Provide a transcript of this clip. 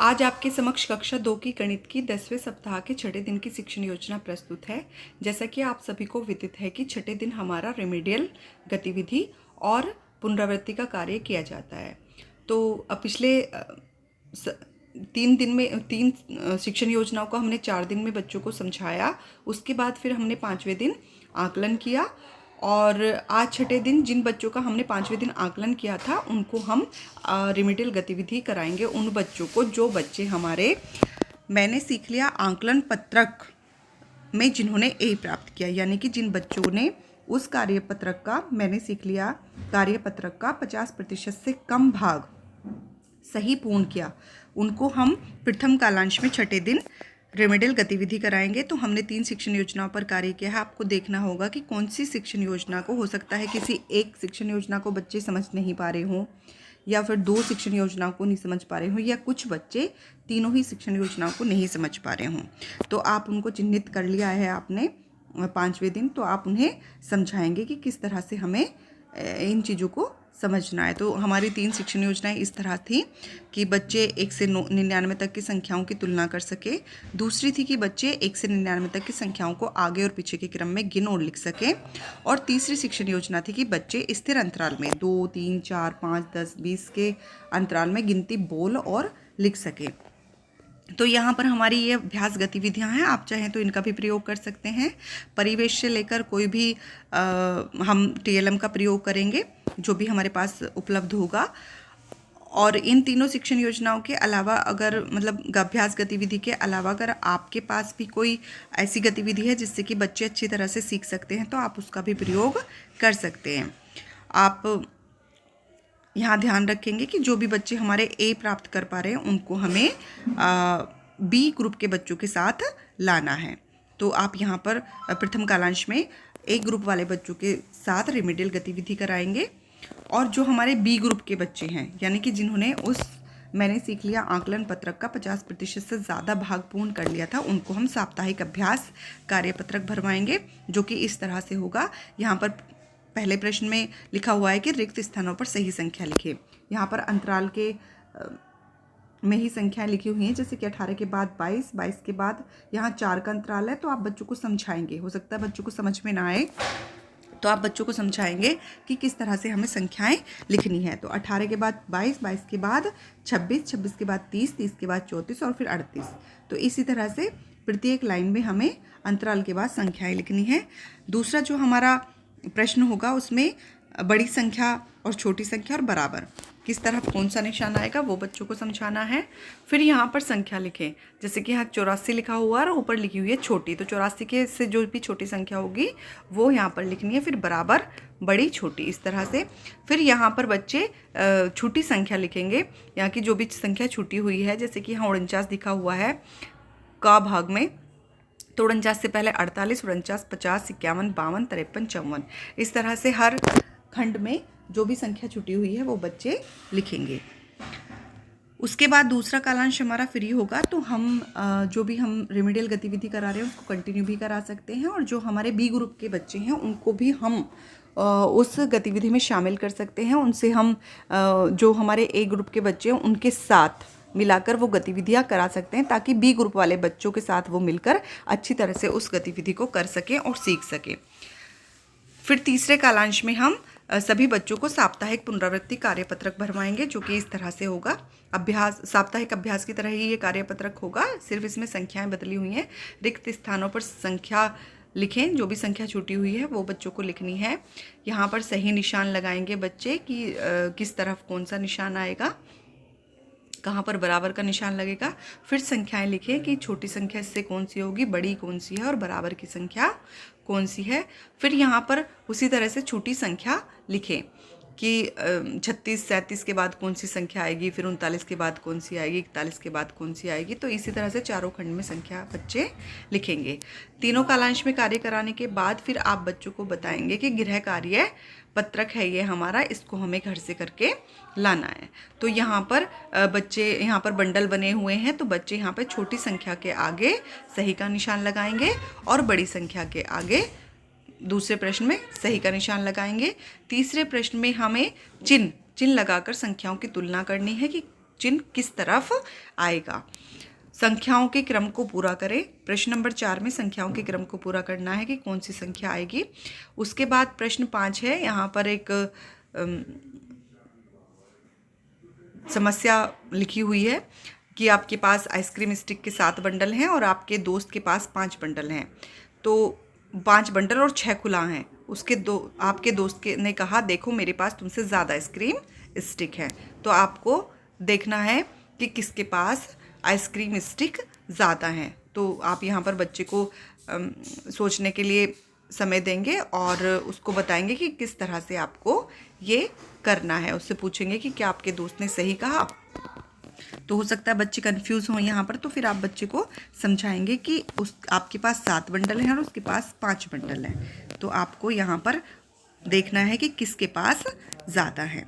आज आपके समक्ष कक्षा 2 की गणित की 10वें सप्ताह के छठे दिन की शिक्षण योजना प्रस्तुत है। जैसा कि आप सभी को विदित है कि छठे दिन हमारा रेमेडियल गतिविधि और पुनरावृत्ति का कार्य किया जाता है। तो पिछले 3 दिन में 3 शिक्षण योजनाओं को हमने 4 दिन में बच्चों को समझाया। उसके बाद फिर हमने 5वें दिन आकलन किया और आज छठे दिन जिन बच्चों का हमने 5वें दिन आकलन किया था उनको हम रेमेडियल गतिविधि कराएंगे। उन बच्चों को जो बच्चे हमारे मैंने सीख लिया आकलन पत्रक में जिन्होंने ए प्राप्त किया, यानी कि जिन बच्चों ने उस कार्यपत्रक का मैंने सीख लिया कार्यपत्रक का 50% से कम भाग सही पूर्ण किया, उनको हम प्रथम कालांश में छठे दिन रेमेडियल गतिविधि कराएंगे। तो हमने 3 शिक्षण योजनाओं पर कार्य किया है। आपको देखना होगा कि कौन सी शिक्षण योजना को, हो सकता है किसी एक शिक्षण योजना को बच्चे समझ नहीं पा रहे हों, या फिर 2 शिक्षण योजनाओं को नहीं समझ पा रहे हों, या कुछ बच्चे तीनों ही शिक्षण योजनाओं को नहीं समझ पा रहे हों। तो आप उनको चिन्हित कर लिया है आपने 5वें दिन, तो आप उन्हें समझाएंगे कि किस तरह से हमें इन चीज़ों को समझना है। तो हमारी 3 शिक्षण योजनाएं इस तरह थी कि बच्चे 1 से 99 तक की संख्याओं की तुलना कर सके। दूसरी थी कि बच्चे 1 से 99 तक की संख्याओं को आगे और पीछे के क्रम में गिन और लिख सके। और तीसरी शिक्षण योजना थी कि बच्चे स्थिर अंतराल में 2, 3, 4, 5, 10, 20 के अंतराल में गिनती बोल और लिख सके। तो यहाँ पर हमारी ये अभ्यास गतिविधियाँ हैं, आप चाहें तो इनका भी प्रयोग कर सकते हैं। परिवेश से लेकर कोई भी हम TLM का प्रयोग करेंगे जो भी हमारे पास उपलब्ध होगा। और इन तीनों शिक्षण योजनाओं के अलावा अगर अभ्यास गतिविधि के अलावा अगर आपके पास भी कोई ऐसी गतिविधि है जिससे कि बच्चे अच्छी तरह से सीख सकते हैं तो आप उसका भी प्रयोग कर सकते हैं। आप यहाँ ध्यान रखेंगे कि जो भी बच्चे हमारे A प्राप्त कर पा रहे हैं उनको हमें B ग्रुप के बच्चों के साथ लाना है। तो आप यहाँ पर प्रथम कालांश में A ग्रुप वाले बच्चों के साथ रेमेडियल गतिविधि कराएंगे। और जो हमारे B ग्रुप के बच्चे हैं, यानी कि जिन्होंने उस मैंने सीख लिया आकलन पत्रक का 50% से ज़्यादा भाग पूर्ण कर लिया था, उनको हम साप्ताहिक अभ्यास कार्यपत्रक भरवाएंगे, जो कि इस तरह से होगा। यहाँ पर पहले प्रश्न में लिखा हुआ है कि रिक्त स्थानों पर सही संख्या लिखें। यहाँ पर अंतराल के में ही संख्याएं लिखी हुई हैं, जैसे कि 18 के बाद 22, 22 के बाद यहाँ 4 का अंतराल है। तो आप बच्चों को समझाएंगे, हो सकता है बच्चों को समझ में ना आए, तो आप बच्चों को समझाएंगे कि किस तरह से हमें संख्याएं लिखनी है। तो 18 के बाद 22, 22 के बाद 26, 26 के बाद 30, 30 के बाद 34 और फिर 38। तो इसी तरह से प्रत्येक लाइन में हमें अंतराल के बाद संख्याएं लिखनी है। दूसरा जो हमारा प्रश्न होगा उसमें बड़ी संख्या और छोटी संख्या और बराबर किस तरह कौन सा निशान आएगा वो बच्चों को समझाना है। फिर यहाँ पर संख्या लिखें, जैसे कि यहाँ 84 लिखा हुआ है और ऊपर लिखी हुई है छोटी, तो 84 के से जो भी छोटी संख्या होगी वो यहाँ पर लिखनी है। फिर बराबर बड़ी छोटी, इस तरह से। फिर यहाँ पर बच्चे छोटी संख्या लिखेंगे, यहाँ की जो भी संख्या छूटी हुई है, जैसे कि यहाँ 49 लिखा हुआ है का भाग में, तो 49 से पहले 48, 49, 50, 51, 52, 53, 54, इस तरह से हर खंड में जो भी संख्या छुटी हुई है वो बच्चे लिखेंगे। उसके बाद दूसरा कालांश हमारा फ्री होगा, तो हम जो भी हम रेमेडियल गतिविधि करा रहे हैं उसको कंटिन्यू भी करा सकते हैं, और जो हमारे B ग्रुप के बच्चे हैं उनको भी हम उस गतिविधि में शामिल कर सकते हैं। उनसे हम जो हमारे A ग्रुप के बच्चे हैं उनके साथ मिलाकर वो गतिविधियाँ करा सकते हैं, ताकि B ग्रुप वाले बच्चों के साथ वो मिलकर अच्छी तरह से उस गतिविधि को कर सकें और सीख सकें। फिर तीसरे कालांश में हम सभी बच्चों को साप्ताहिक पुनरावृत्ति कार्यपत्रक भरवाएंगे, जो कि इस तरह से होगा। अभ्यास साप्ताहिक अभ्यास की तरह ही ये कार्यपत्रक होगा, सिर्फ इसमें संख्याएं बदली हुई हैं। रिक्त स्थानों पर संख्या लिखें, जो भी संख्या छूटी हुई है वो बच्चों को लिखनी है। यहाँ पर सही निशान लगाएंगे बच्चे कि किस तरफ कौन सा निशान आएगा, कहाँ पर बराबर का निशान लगेगा। फिर संख्याएं लिखें कि छोटी संख्या इससे कौन सी होगी, बड़ी कौन सी है और बराबर की संख्या कौन सी है। फिर यहाँ पर उसी तरह से छोटी संख्या लिखें कि 36, 37 के बाद कौन सी संख्या आएगी, फिर 39 के बाद कौन सी आएगी, 41 के बाद कौन सी आएगी। तो इसी तरह से चारों खंड में संख्या बच्चे लिखेंगे। तीनों कालांश में कार्य कराने के बाद फिर आप बच्चों को बताएंगे कि गृह कार्य पत्रक है ये हमारा, इसको हमें घर से करके लाना है। तो यहाँ पर बच्चे, यहाँ पर बंडल बने हुए हैं, तो बच्चे यहाँ पर छोटी संख्या के आगे सही का निशान लगाएंगे और बड़ी संख्या के आगे दूसरे प्रश्न में सही का निशान लगाएंगे। तीसरे प्रश्न में हमें चिन्ह लगाकर संख्याओं की तुलना करनी है कि चिन्ह किस तरफ आएगा। संख्याओं के क्रम को पूरा करें। प्रश्न नंबर 4 में संख्याओं के क्रम को पूरा करना है कि कौन सी संख्या आएगी। उसके बाद प्रश्न 5 है, यहाँ पर एक समस्या लिखी हुई है कि आपके पास आइसक्रीम स्टिक के 7 बंडल हैं और आपके दोस्त के पास 5 बंडल हैं। तो 5 बंडल और 6 खुला हैं। आपके दोस्त ने कहा देखो मेरे पास तुमसे ज़्यादा आइसक्रीम स्टिक है। तो आपको देखना है कि किसके पास आइसक्रीम स्टिक ज़्यादा हैं। तो आप यहाँ पर बच्चे को सोचने के लिए समय देंगे और उसको बताएंगे कि किस तरह से आपको ये करना है। उससे पूछेंगे कि क्या आपके दोस्त ने सही कहा। तो हो सकता है बच्चे कंफ्यूज हों यहाँ पर, तो फिर आप बच्चे को समझाएंगे कि आपके पास 7 बंडल हैं और उसके पास 5 बंडल हैं। तो आपको यहाँ पर देखना है कि किसके पास ज़्यादा है।